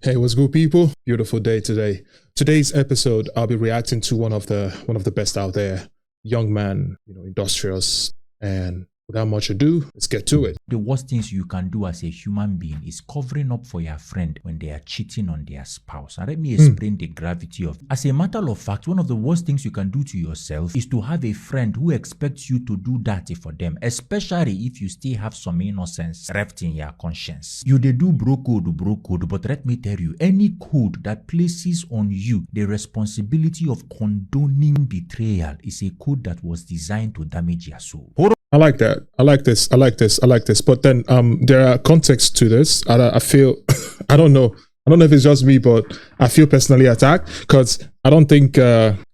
Hey, what's good, people? Beautiful day today. Today's episode, I'll be reacting to one of the best out there, young man, industrious, and without much ado, let's get to it. The worst things you can do as a human being is covering up for your friend when they are cheating on their spouse. And let me explain the gravity of it. As a matter of fact, one of the worst things you can do to yourself is to have a friend who expects you to do that for them, especially if you still have some innocence left in your conscience. You they do bro code, but let me tell you, any code that places on you the responsibility of condoning betrayal is a code that was designed to damage your soul. I like that. I like this. But then there are contexts to this. I feel, I don't know if it's just me, but I feel personally attacked because I don't think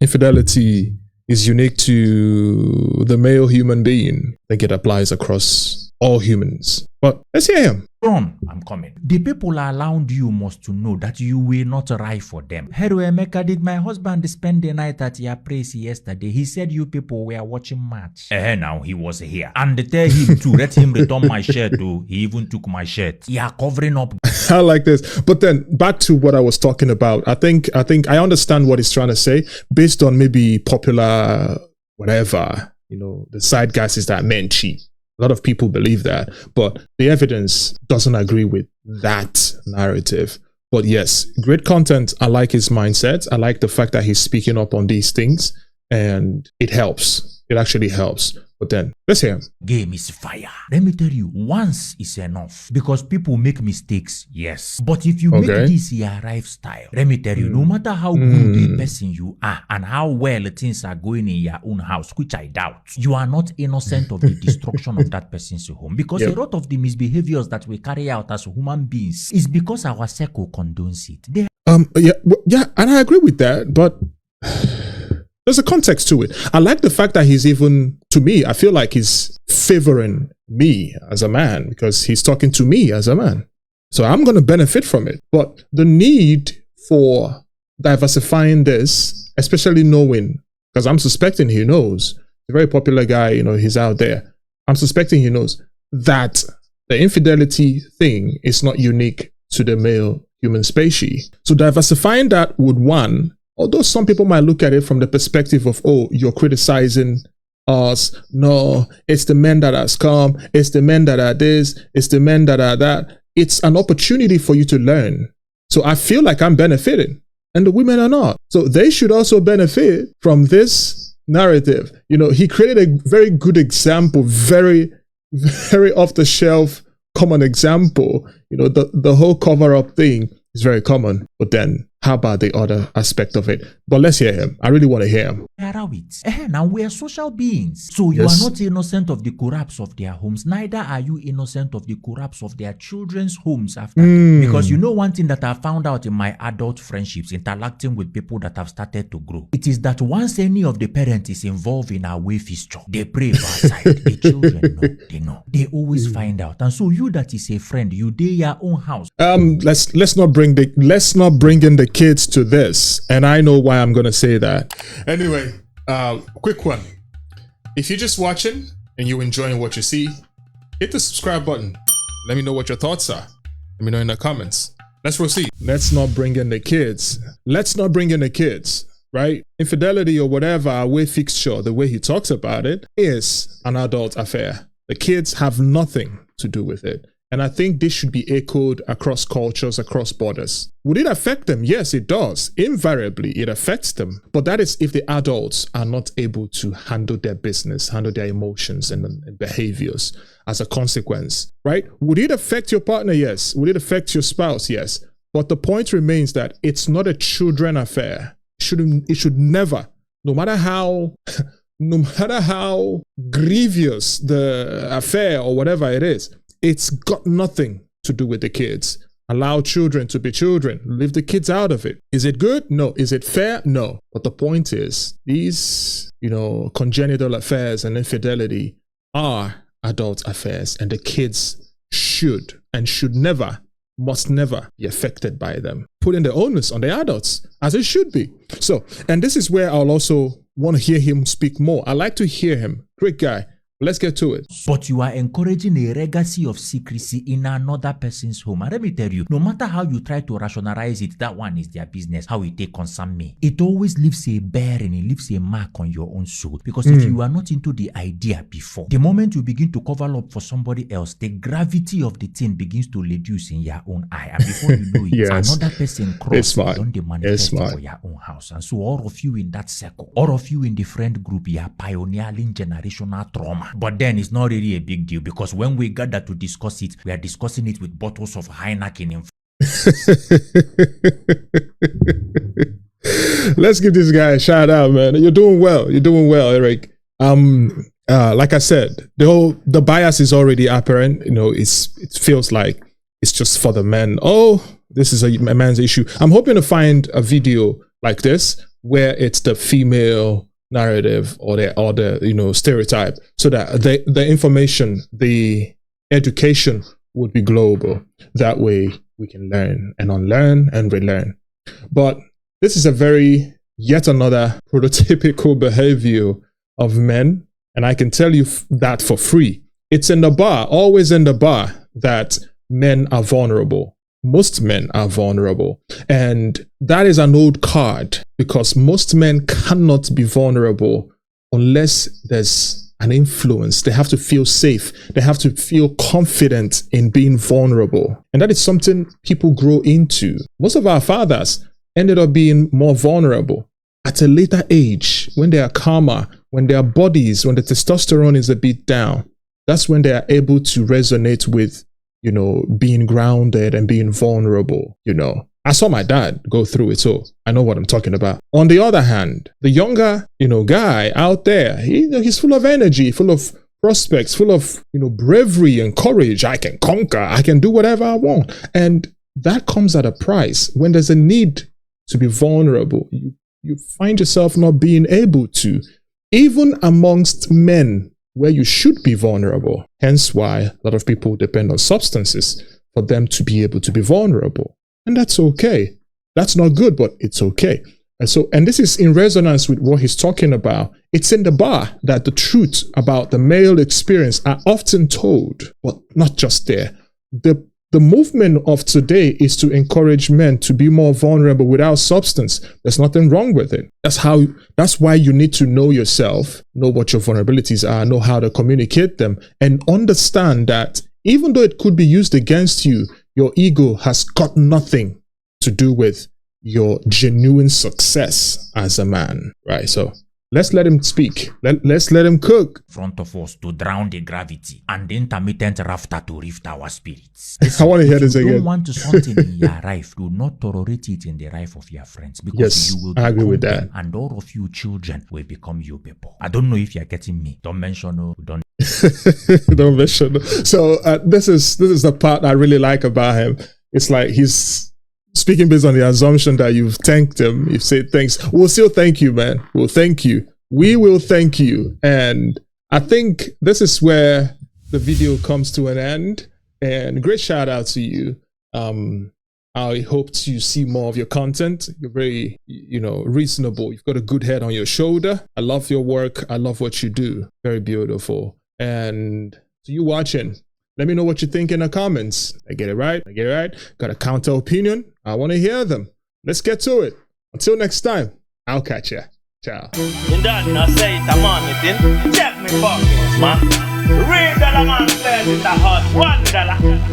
infidelity is unique to the male human being. I think it applies across all humans. But let's hear him. Run, I'm coming. The people around you must to know that you will not ride for them. Hero Emeka, did my husband spend the night at your place yesterday? He said you people were watching match. Now he was here. And tell him to let him return my shirt too. He even took my shirt. You are covering up. I like this. But then back to what I was talking about. I think I understand what he's trying to say based on maybe popular whatever, the side guys is that men cheat. A lot of people believe that, but the evidence doesn't agree with that narrative. But yes, great content. I like his mindset. I like the fact that he's speaking up on these things, and it helps. It actually helps. But then, let's hear him. Game is fire. Let me tell you, once is enough. Because people make mistakes, yes. But if you make this your lifestyle, let me tell you, no matter how good a person you are and how well things are going in your own house, which I doubt, you are not innocent of the destruction of that person's home. Because a lot of the misbehaviors that we carry out as human beings is because our circle condones it. Yeah, and I agree with that, but there's a context to it. I like the fact that he's even, to me, I feel like he's favoring me as a man because he's talking to me as a man. So I'm going to benefit from it. But the need for diversifying this, especially knowing, because I'm suspecting he knows, a very popular guy, he's out there. I'm suspecting he knows that the infidelity thing is not unique to the male human species. So diversifying that would, one, although some people might look at it from the perspective of, oh, you're criticizing us. No, it's the men that has come. It's the men that are this. It's the men that are that. It's an opportunity for you to learn. So I feel like I'm benefiting and the women are not. So they should also benefit from this narrative. He created a very good example, very, very off the shelf, common example. The whole cover up thing is very common, but then how about the other aspect of it? But let's hear him. I really want to hear him. Now we are social beings. So you are not innocent of the corrupts of their homes. Neither are you innocent of the corrupts of their children's homes after. Because one thing that I found out in my adult friendships, interacting with people that have started to grow, it is that once any of the parents is involved in our way fixture, they pray for our side. The children know. They know. They always find out. And so you that is a friend, you dare your own house. Let's not bring in the kids to this, and I know why I'm gonna say that. Anyway, quick one. If you're just watching and you're enjoying what you see, hit the subscribe button. Let me know what your thoughts are. Let me know in the comments. Let's proceed. Let's not bring in the kids. Right? Infidelity or whatever, our way fixture, the way he talks about it, is an adult affair. The kids have nothing to do with it. And I think this should be echoed across cultures, across borders. Would it affect them? Yes, it does. Invariably, it affects them. But that is if the adults are not able to handle their business, handle their emotions and behaviors as a consequence, right? Would it affect your partner? Yes. Would it affect your spouse? Yes. But the point remains that it's not a children affair. It should never, no matter how grievous the affair or whatever it is, it's got nothing to do with the kids. Allow children to be children. Leave the kids out of it. Is it good? No. Is it fair? No. But the point is, these, congenital affairs and infidelity are adult affairs, and the kids should never, must never be affected by them. Putting the onus on the adults, as it should be. So, and this is where I'll also want to hear him speak more. I like to hear him. Great guy. Let's get to it. But you are encouraging a legacy of secrecy in another person's home. And let me tell you, no matter how you try to rationalize it, that one is their business, how it concern me. It always leaves a bearing, it leaves a mark on your own soul. Because if you are not into the idea before, the moment you begin to cover up for somebody else, the gravity of the thing begins to reduce in your own eye. And before you know it, another person crosses on the manifest for your own house. And so all of you in that circle, all of you in the friend group, you are pioneering generational trauma. But then it's not really a big deal, because when we gather to discuss it, we are discussing it with bottles of Heineken in Let's give this guy a shout out, man. You're doing well. You're doing well, Eric. Like I said, the bias is already apparent. You know, it feels like it's just for the men. Oh, this is a man's issue. I'm hoping to find a video like this where it's the female narrative or the stereotype, so that the information, the education would be global. That way we can learn and unlearn and relearn. But this is yet another prototypical behavior of men, and I can tell you that for free. It's in the bar, always in the bar, that men are vulnerable. Most men are vulnerable. And that is an old card, because most men cannot be vulnerable unless there's an influence. They have to feel safe. They have to feel confident in being vulnerable. And that is something people grow into. Most of our fathers ended up being more vulnerable at a later age, when they are calmer, when their bodies, when the testosterone is a bit down. That's when they are able to resonate with being grounded and being vulnerable. I saw my dad go through it, so I know what I'm talking about. On the other hand, the younger, guy out there, he's full of energy, full of prospects, full of, bravery and courage. I can conquer, I can do whatever I want. And that comes at a price. When there's a need to be vulnerable, you find yourself not being able to, even amongst men, where you should be vulnerable. Hence why a lot of people depend on substances for them to be able to be vulnerable. And that's okay. That's not good, but it's okay. And this is in resonance with what he's talking about. It's in the bar that the truth about the male experience are often told, but not just there. The movement of today is to encourage men to be more vulnerable without substance. There's nothing wrong with it. That's why you need to know yourself, know what your vulnerabilities are, know how to communicate them, and understand that even though it could be used against you, your ego has got nothing to do with your genuine success as a man, right? So let's let him speak. Let's let him cook. Front of us to drown the gravity and the intermittent rafter to rift our spirits. I want to hear this again. If you don't want something in your life, do not tolerate it in the life of your friends, because you will I agree with that. And all of you children will become you people. I don't know if you're getting me. Don't mention no. Don't mention no. So this is the part I really like about him. It's like he's speaking based on the assumption that you've thanked him. You've said thanks. We'll still thank you, man. We'll thank you. We will thank you. And I think this is where the video comes to an end. And great shout out to you. I hope to see more of your content. You're very, reasonable. You've got a good head on your shoulder. I love your work. I love what you do. Very beautiful. And to you watching, let me know what you think in the comments. I get it right? Got a counter opinion? I want to hear them. Let's get to it. Until next time, I'll catch ya. Ciao. You done not say it, I'm on it, check me pockets, man. $3 man says it's a hot $1.